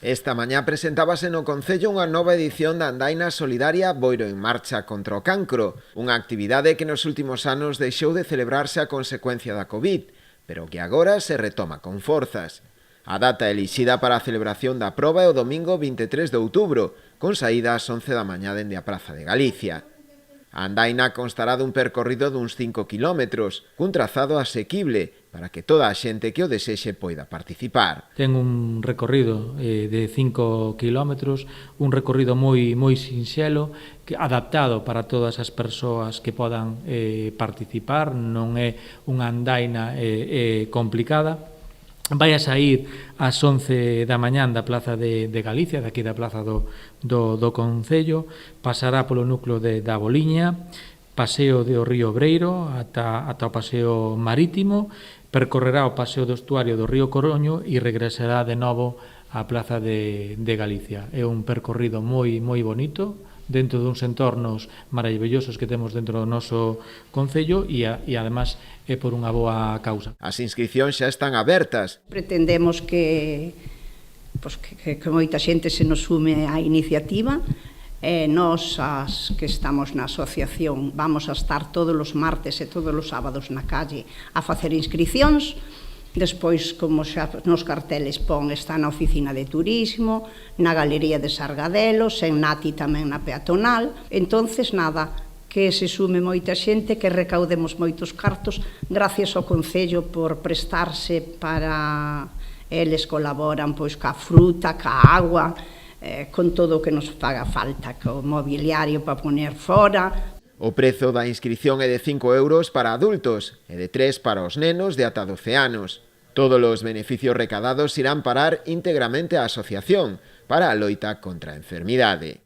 Esta mañá presentábase no Concello unha nova edición da Andaina Solidaria Boiro en Marcha contra o Cancro, unha actividade que nos últimos anos deixou de celebrarse a consecuencia da Covid, pero que agora se retoma con forzas. A data elixida para a celebración da proba é o domingo 23 de outubro, con saída ás 11 da mañá dende a Praza de Galicia. A andaina constará dun percorrido duns 5 kilómetros, cun trazado asequible, para que toda a xente que o desexe poida participar. Ten un recorrido de 5 kilómetros, un recorrido moi sinxelo, adaptado para todas as persoas que podan participar, non é unha andaina complicada. Vai a saír ás 11 da mañán da Plaza de Galicia, daqui da Plaza do Concello, pasará polo núcleo da Boliña, paseo do río Obreiro ata o paseo marítimo, percorrerá o paseo do estuario do río Coroño e regresará de novo á Plaza de Galicia. É un percorrido moi bonito, dentro duns entornos maravillosos que temos dentro do noso Concello e además é por unha boa causa. As inscricións xa están abertas. Pretendemos que moita xente se nos sume á iniciativa. Nós, as que estamos na asociación, vamos a estar todos os martes e todos os sábados na calle a facer inscricións. Despois, como xa nos carteles pon, está na oficina de turismo, na galería de Sargadelos, en Nati tamén na peatonal. Entonces, nada, que se sume moita xente, que recaudemos moitos cartos, gracias ao Concello por prestarse para... Eles colaboran pois ca fruta, ca agua, con todo o que nos faga falta, co mobiliario para poner fora. O prezo da inscrición é de 5 euros para adultos e de 3 para os nenos de ata 12 anos. Todos os beneficios recadados irán parar íntegramente á asociación para a loita contra a enfermidade.